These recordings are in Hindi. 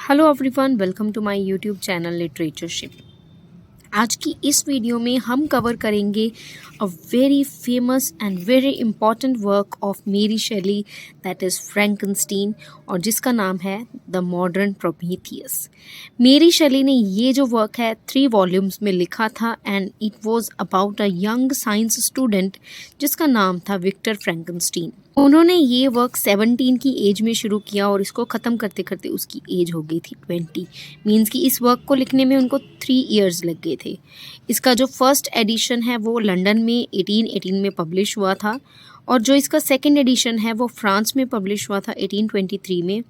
Hello everyone, welcome to my YouTube channel Literatureship. आज की इस वीडियो में हम कवर करेंगे a very famous and very important work of Mary Shelley, that is फ्रैंकनस्टीन, और जिसका नाम है द मॉडर्न प्रोमीथियस। मेरी शेली ने ये जो वर्क है 3 वॉल्यूम्स में लिखा था and it was about a young science student जिसका नाम था विक्टर फ्रैंकनस्टीन। उन्होंने ये वर्क 17 की एज में शुरू किया और इसको ख़त्म करते करते उसकी एज हो गई थी 20। मीन्स कि इस वर्क को लिखने में उनको 3 इयर्स लग गए थे। इसका जो फर्स्ट एडिशन है वो लंदन में 1818 में पब्लिश हुआ था, और जो इसका सेकंड एडिशन है वो फ्रांस में पब्लिश हुआ था 1823 में,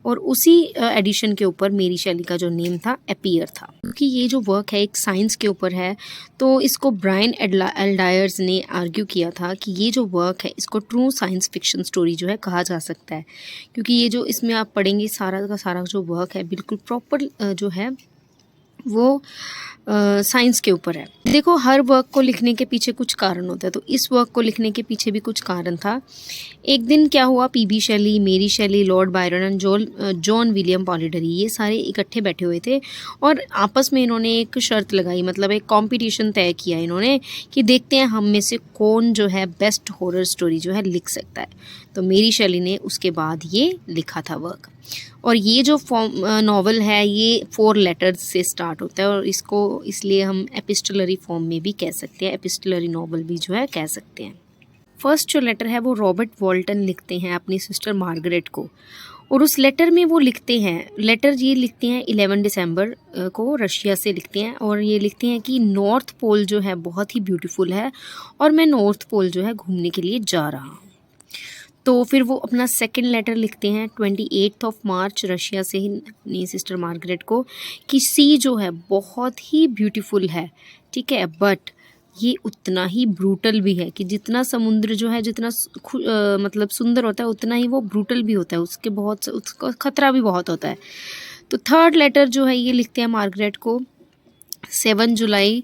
और उसी एडिशन के ऊपर मेरी शेली का जो नेम था अपीयर था। क्योंकि ये जो वर्क है एक साइंस के ऊपर है, तो इसको ब्रायन एल्डायर्स ने आर्ग्यू किया था कि ये जो वर्क है इसको ट्रू साइंस फिक्शन स्टोरी जो है कहा जा सकता है, क्योंकि ये जो इसमें आप पढ़ेंगे सारा का सारा जो वर्क है बिल्कुल प्रॉपर जो है वो साइंस के ऊपर है। देखो, हर वर्क को लिखने के पीछे कुछ कारण होता है, तो इस वर्क को लिखने के पीछे भी कुछ कारण था। एक दिन क्या हुआ, PB Shelley, Mary Shelley, Lord Byron and John William Polidori ये सारे इकट्ठे बैठे हुए थे और आपस में इन्होंने एक शर्त लगाई, मतलब एक कंपटीशन तय किया इन्होंने कि देखते हैं हम में से कौन जो है बेस्ट हॉरर स्टोरी जो है लिख सकता है। तो मेरी शेली ने उसके बाद ये लिखा था वर्क, और ये जो नॉवल है ये 4 लेटर्स से स्टार्ट होता है, और इसको इसलिए हम एपिस्टलरी फॉर्म में भी कह सकते हैं, एपिस्टलरी नॉवल भी जो है कह सकते हैं। फर्स्ट जो लेटर है वो रॉबर्ट वॉल्टन लिखते हैं अपनी सिस्टर मार्गरेट को, और उस लेटर में वो लिखते हैं, लेटर ये लिखते हैं 11 दिसंबर को रशिया से लिखते हैं, और ये लिखते हैं कि नॉर्थ पोल जो है बहुत ही ब्यूटीफुल है और मैं नॉर्थ पोल जो है घूमने के लिए जा रहा हूँ। तो फिर वो अपना सेकंड लेटर लिखते हैं 28 मार्च रशिया से ही अपनी सिस्टर मार्गरेट को कि सी जो है बहुत ही ब्यूटीफुल है, ठीक है, बट ये उतना ही ब्रूटल भी है कि जितना समुद्र जो है जितना मतलब सुंदर होता है उतना ही वो ब्रूटल भी होता है, उसका खतरा भी बहुत होता है। तो थर्ड लेटर जो है ये लिखते हैं मार्गरेट को 7 जुलाई,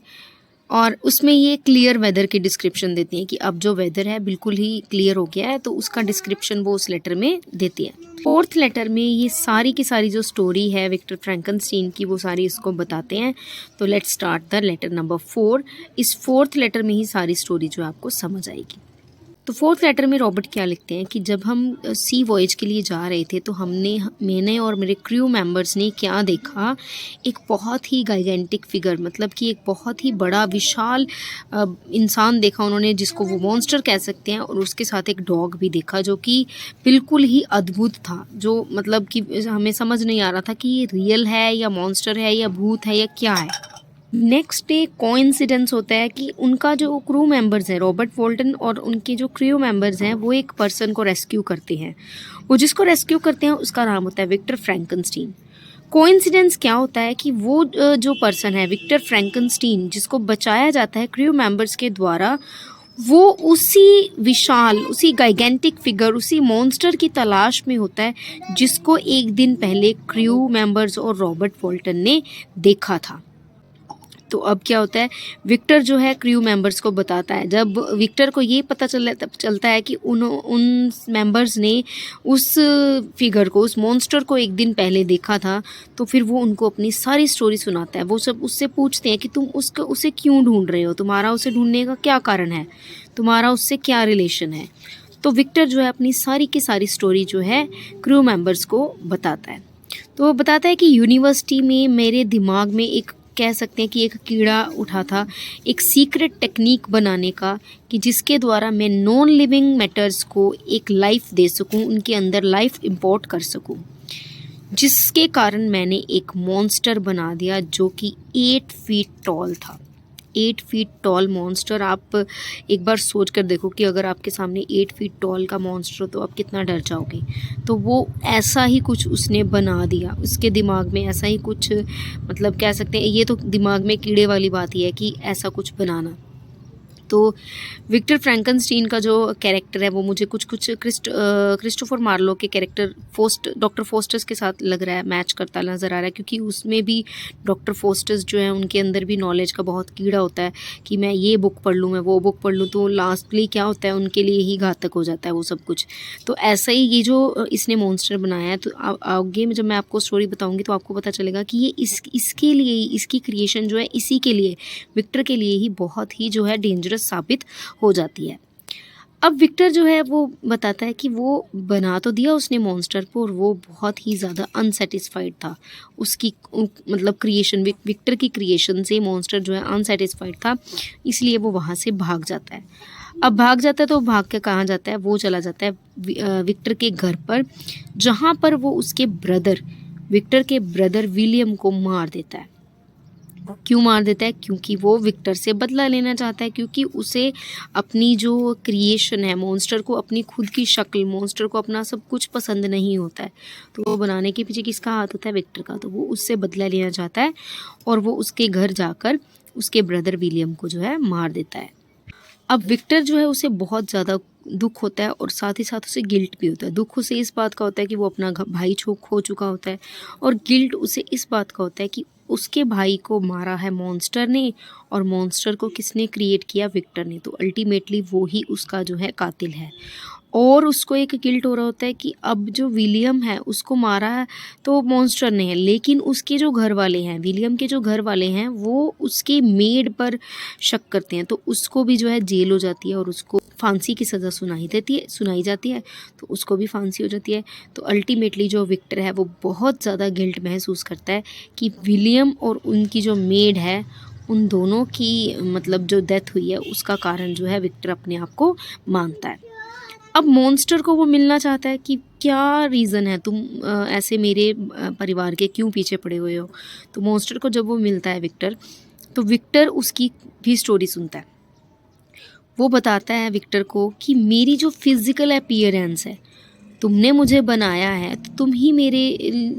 और उसमें ये क्लियर वेदर की डिस्क्रिप्शन देती हैं कि अब जो वेदर है बिल्कुल ही क्लियर हो गया है, तो उसका डिस्क्रिप्शन वो उस लेटर में देती है। फोर्थ लेटर में ये सारी की सारी जो स्टोरी है विक्टर फ्रैंकनस्टीन की वो सारी इसको बताते हैं। तो let's start the letter number 4। इस 4th लेटर में ही सारी स्टोरी जो आपको समझ आएगी। तो 4th लेटर में रॉबर्ट क्या लिखते हैं कि जब हम सी वॉयज के लिए जा रहे थे तो मैंने और मेरे क्रू मेंबर्स ने क्या देखा, एक बहुत ही गाइगेंटिक फिगर, मतलब कि एक बहुत ही बड़ा विशाल इंसान देखा उन्होंने, जिसको वो मॉन्स्टर कह सकते हैं, और उसके साथ एक डॉग भी देखा जो कि बिल्कुल ही अद्भुत था, जो मतलब कि हमें समझ नहीं आ रहा था कि ये रियल है या मॉन्स्टर है या भूत है या क्या है। नेक्स्ट डे कोइंसिडेंस होता है कि उनका जो क्रू मेंबर्स हैं, रॉबर्ट वॉल्टन और उनके जो क्रू मेंबर्स हैं, वो एक पर्सन को रेस्क्यू करते हैं। वो जिसको रेस्क्यू करते हैं उसका नाम होता है विक्टर फ्रैंकनस्टीन। कोइंसिडेंस क्या होता है कि वो जो पर्सन है विक्टर फ्रैंकनस्टीन जिसको बचाया जाता है क्रू मेंबर्स के द्वारा, वो उसी विशाल, उसी गाइगेंटिक फिगर, उसी मॉन्स्टर की तलाश में होता है जिसको एक दिन पहले क्रू मेंबर्स और रॉबर्ट वॉल्टन ने देखा था। तो अब क्या होता है, विक्टर जो है क्रू मेंबर्स को बताता है। जब विक्टर को ये पता चलता है कि उन मेंबर्स ने उस फिगर को, उस मॉन्स्टर को एक दिन पहले देखा था, तो फिर वो उनको अपनी सारी स्टोरी सुनाता है। वो सब उससे पूछते हैं कि तुम उसे क्यों ढूंढ रहे हो, तुम्हारा उसे ढूंढने का क्या कारण है, तुम्हारा उससे क्या रिलेशन है। तो विक्टर जो है अपनी सारी की सारी स्टोरी जो है क्रू मेंबर्स को बताता है। तो वो बताता है कि यूनिवर्सिटी में मेरे दिमाग में एक, कह सकते हैं कि एक कीड़ा उठा था, एक सीक्रेट टेक्निक बनाने का, कि जिसके द्वारा मैं नॉन लिविंग मैटर्स को एक लाइफ दे सकूं, उनके अंदर लाइफ इंपोर्ट कर सकूं, जिसके कारण मैंने एक मॉन्स्टर बना दिया जो कि 8 फीट टॉल था। 8 फीट टॉल मॉन्स्टर, आप एक बार सोच कर देखो कि अगर आपके सामने 8 फीट टॉल का मॉन्स्टर हो तो आप कितना डर जाओगे। तो वो ऐसा ही कुछ उसने बना दिया, उसके दिमाग में ऐसा ही कुछ, मतलब कह सकते हैं ये तो दिमाग में कीड़े वाली बात ही है कि ऐसा कुछ बनाना। तो विक्टर फ्रैंकनस्टीन का जो कैरेक्टर है वो मुझे कुछ कुछ क्रिस्टोफर मार्लो के कैरेक्टर डॉक्टर फोस्टर्स के साथ लग रहा है, मैच करता नज़र आ रहा है, क्योंकि उसमें भी डॉक्टर फोस्टर्स जो है उनके अंदर भी नॉलेज का बहुत कीड़ा होता है कि मैं ये बुक पढ़ लूँ, मैं वो बुक पढ़ लूँ, तो लास्टली क्या होता है उनके लिए ही घातक हो जाता है वो सब कुछ। तो ऐसा ही ये जो इसने मॉन्स्टर बनाया है, तो आगे जब मैं आपको स्टोरी बताऊँगी तो आपको पता चलेगा कि ये इसके लिए ही, इसकी क्रिएशन जो है इसी के लिए, विक्टर के लिए ही बहुत ही जो है डेंजरस साबित हो जाती है। अब विक्टर जो है वो बताता है कि वो बना तो दिया उसने मॉन्स्टर को, और वो बहुत ही ज़्यादा अनसेटिस्फाइड था उसकी मतलब क्रिएशन, विक्टर की क्रिएशन से मॉन्स्टर जो है अनसेटिस्फाइड था, इसलिए वो वहाँ से भाग जाता है। अब भाग जाता है तो भाग के कहाँ जाता है, वो चला जाता है विक्टर के घर पर, जहाँ पर वो उसके विक्टर के ब्रदर विलियम को मार देता है। क्यों मार देता है? क्योंकि वो विक्टर से बदला लेना चाहता है, क्योंकि उसे अपनी जो क्रिएशन है मॉन्स्टर को, अपनी खुद की शक्ल, मॉन्स्टर को अपना सब कुछ पसंद नहीं होता है। तो वो बनाने के पीछे किसका हाथ होता है? विक्टर का। तो वो उससे बदला लेना चाहता है और वो उसके घर जाकर उसके ब्रदर विलियम को जो है मार देता है। अब विक्टर जो है उसे बहुत ज़्यादा दुख होता है और साथ ही साथ उसे गिल्ट भी होता है। दुख उसे इस बात का होता है कि वो अपना भाई खो चुका होता है, और गिल्ट उसे इस बात का होता है कि उसके भाई को मारा है मॉन्स्टर ने, और मॉन्स्टर को किसने क्रिएट किया? विक्टर ने। तो अल्टीमेटली वो ही उसका जो है कातिल है। और उसको एक गिल्ट हो रहा होता है कि अब जो विलियम है उसको मारा है तो मॉन्स्टर ने है, लेकिन उसके जो घर वाले हैं, विलियम के जो घर वाले हैं, वो उसके मेड पर शक करते हैं, तो उसको भी जो है जेल हो जाती है और उसको फांसी की सज़ा सुनाई जाती है, तो उसको भी फांसी हो जाती है। तो अल्टीमेटली जो विक्टर है वो बहुत ज़्यादा गिल्ट महसूस करता है कि विलियम और उनकी जो मेड है, उन दोनों की मतलब जो डेथ हुई है उसका कारण जो है विक्टर अपने आप को मानता है। अब मॉन्स्टर को वो मिलना चाहता है कि क्या रीज़न है, तुम ऐसे मेरे परिवार के क्यों पीछे पड़े हुए हो। तो मॉन्स्टर को जब वो मिलता है विक्टर, तो विक्टर उसकी भी स्टोरी सुनता है। वो बताता है विक्टर को कि मेरी जो फिज़िकल अपीयरेंस है, तुमने मुझे बनाया है तो तुम ही मेरे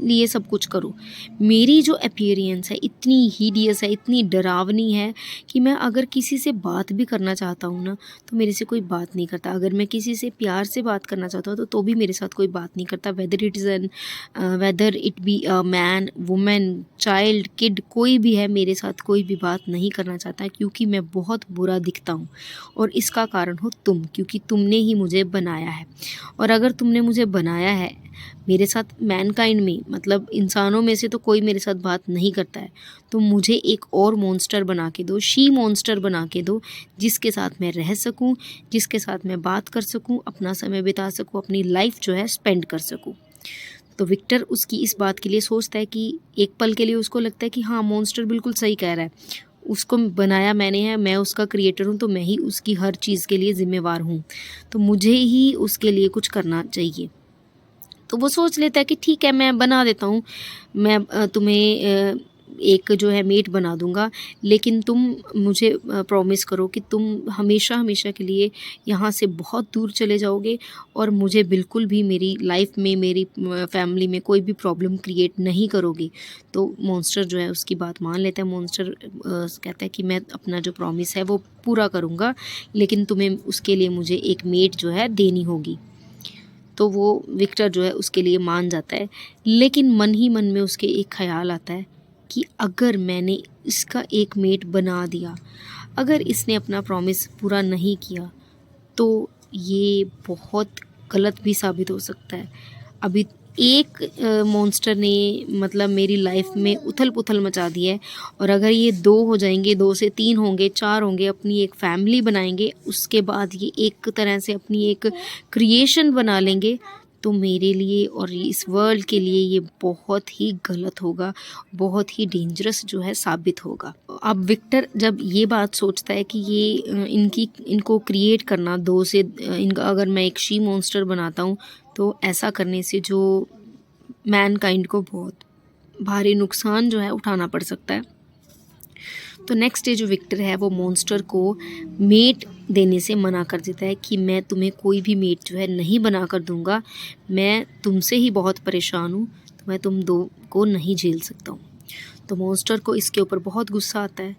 लिए सब कुछ करो। मेरी जो अपीयरेंस है इतनी हीडियस है, इतनी डरावनी है कि मैं अगर किसी से बात भी करना चाहता हूँ ना, तो मेरे से कोई बात नहीं करता। अगर मैं किसी से प्यार से बात करना चाहता हूँ तो भी मेरे साथ कोई बात नहीं करता। Whether it be a man, women, child, kid, कोई भी है, मेरे साथ कोई भी बात नहीं करना चाहता, क्योंकि मैं बहुत बुरा दिखता हूँ, और इसका कारण हो तुम, क्योंकि तुमने ही मुझे बनाया है। और अगर तुमने मुझे बनाया है, मेरे साथ मैनकाइंड में मतलब इंसानों में से तो कोई मेरे साथ बात नहीं करता है, तो मुझे एक और मॉन्स्टर बना के दो, शी मॉन्स्टर बना के दो, जिसके साथ मैं रह सकूं, जिसके साथ मैं बात कर सकूं, अपना समय बिता सकूं, अपनी लाइफ जो है स्पेंड कर सकूं। तो विक्टर उसकी इस बात के लिए सोचता है कि एक पल के लिए उसको लगता है कि हाँ, मॉन्स्टर बिल्कुल सही कह रहा है, उसको बनाया मैंने है, मैं उसका क्रिएटर हूँ, तो मैं ही उसकी हर चीज़ के लिए ज़िम्मेवार हूँ, तो मुझे ही उसके लिए कुछ करना चाहिए। तो वो सोच लेता है कि ठीक है, मैं बना देता हूँ, मैं तुम्हें एक जो है मेट बना दूँगा, लेकिन तुम मुझे प्रॉमिस करो कि तुम हमेशा हमेशा के लिए यहाँ से बहुत दूर चले जाओगे और मुझे बिल्कुल भी मेरी लाइफ में, मेरी फैमिली में कोई भी प्रॉब्लम क्रिएट नहीं करोगे। तो मॉन्स्टर जो है उसकी बात मान लेता है। मॉन्स्टर कहता है कि मैं अपना जो प्रॉमिस है वो पूरा करूँगा, लेकिन तुम्हें उसके लिए मुझे एक मेट जो है देनी होगी। तो वो विक्टर जो है उसके लिए मान जाता है, लेकिन मन ही मन में उसके एक ख़्याल आता है कि अगर मैंने इसका एक मेट बना दिया, अगर इसने अपना प्रॉमिस पूरा नहीं किया, तो ये बहुत गलत भी साबित हो सकता है। अभी एक मॉन्स्टर ने मतलब मेरी लाइफ में उथल-पुथल मचा दी है, और अगर ये 2 हो जाएँगे, 2 से 3 होंगे, 4 होंगे, अपनी एक फैमिली बनाएँगे, उसके बाद ये एक तरह से अपनी एक क्रिएशन बना लेंगे, तो मेरे लिए और इस वर्ल्ड के लिए ये बहुत ही गलत होगा, बहुत ही डेंजरस जो है साबित होगा। अब विक्टर जब ये बात सोचता है कि ये इनको क्रिएट करना 2 से इनका अगर मैं एक शी मॉन्स्टर बनाता हूँ, तो ऐसा करने से जो मैनकाइंड को बहुत भारी नुकसान जो है उठाना पड़ सकता है। तो नेक्स्ट डे जो विक्टर है वो मॉन्स्टर को मेट देने से मना कर देता है कि मैं तुम्हें कोई भी मेट जो है नहीं बना कर दूंगा, मैं तुमसे ही बहुत परेशान हूँ, तो मैं तुम दो को नहीं झेल सकता हूँ। तो मॉन्स्टर को इसके ऊपर बहुत गुस्सा आता है।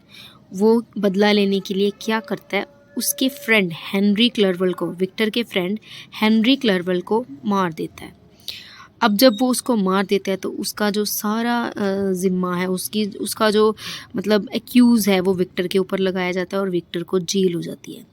वो बदला लेने के लिए क्या करता है, उसके फ्रेंड हेनरी क्लर्वल को, विक्टर के फ्रेंड हेनरी क्लर्वल को मार देता है। अब जब वो उसको मार देता है तो उसका जो सारा ज़िम्मा है, उसका जो मतलब एक्यूज़ है वो विक्टर के ऊपर लगाया जाता है और विक्टर को जेल हो जाती है।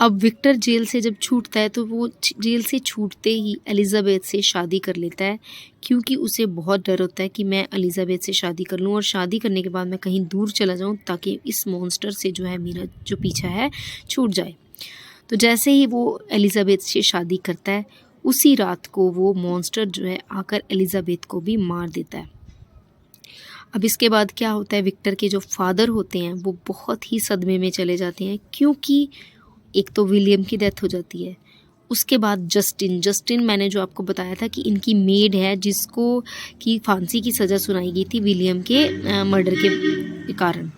अब विक्टर जेल से जब छूटता है तो वो जेल से छूटते ही एलिज़ाबेथ से शादी कर लेता है, क्योंकि उसे बहुत डर होता है कि मैं एलिज़ाबेथ से शादी कर लूँ और शादी करने के बाद मैं कहीं दूर चला जाऊँ ताकि इस मॉन्स्टर से जो है मेरा जो पीछा है छूट जाए। तो जैसे ही वो एलिज़ाबेथ से शादी करता है, उसी रात को वो मॉन्स्टर जो है आकर एलिज़ाबेथ को भी मार देता है। अब इसके बाद क्या होता है, विक्टर के जो फादर होते हैं वो बहुत ही सदमे में चले जाते हैं, क्योंकि एक तो विलियम की डेथ हो जाती है, उसके बाद जस्टिन मैंने जो आपको बताया था कि इनकी मेड है जिसको कि फांसी की सज़ा सुनाई गई थी विलियम के मर्डर के कारण,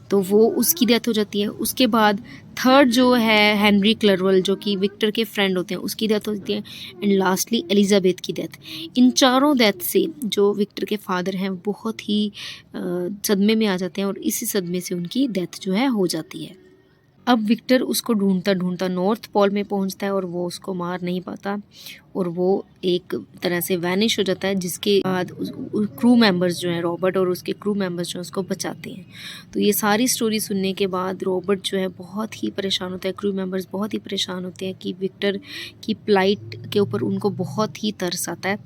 तो वो उसकी डेथ हो जाती है। उसके बाद थर्ड जो है हेनरी क्लर्वल जो कि विक्टर के फ्रेंड होते हैं उसकी डेथ होती है, एंड लास्टली एलिज़ाबेथ की डेथ। इन चारों डेथ से जो विक्टर के फादर हैं बहुत ही सदमे में आ जाते हैं और इसी सदमे से उनकी डेथ जो है हो जाती है। अब विक्टर उसको ढूंढता ढूंढता नॉर्थ पोल में पहुंचता है और वो उसको मार नहीं पाता और वो एक तरह से वैनिश हो जाता है, जिसके बाद क्रू मेंबर्स जो हैं, रॉबर्ट और उसके क्रू मेंबर्स जो हैं उसको बचाते हैं। तो ये सारी स्टोरी सुनने के बाद रॉबर्ट जो है बहुत ही परेशान होता है, क्रू मेंबर्स बहुत ही परेशान होते हैं कि विक्टर की प्लाइट के ऊपर उनको बहुत ही तरस आता है।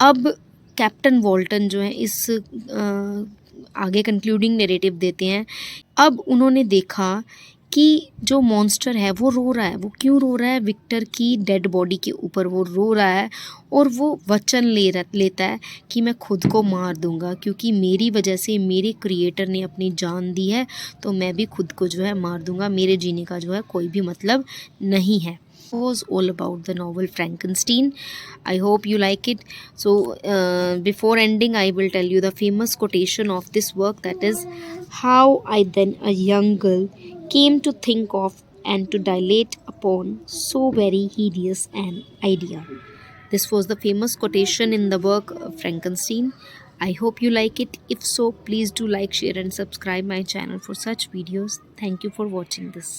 अब कैप्टन वॉल्टन जो है इस आगे कंक्लूडिंग नैरेटिव देते हैं। अब उन्होंने देखा कि जो मॉन्स्टर है वो रो रहा है। वो क्यों रो रहा है? विक्टर की डेड बॉडी के ऊपर वो रो रहा है और वो वचन लेता है कि मैं खुद को मार दूंगा, क्योंकि मेरी वजह से मेरे क्रिएटर ने अपनी जान दी है, तो मैं भी खुद को जो है मार दूंगा। मेरे जीने का जो है कोई भी मतलब नहीं है। Was all about the novel Frankenstein. I hope you like it. So before ending, I will tell you the famous quotation of this work, that is, how I then a young girl came to think of and to dilate upon so very hideous an idea. This was the famous quotation in the work Frankenstein. I hope you like it. If so, please do like, share and subscribe my channel for such videos. Thank you for watching this.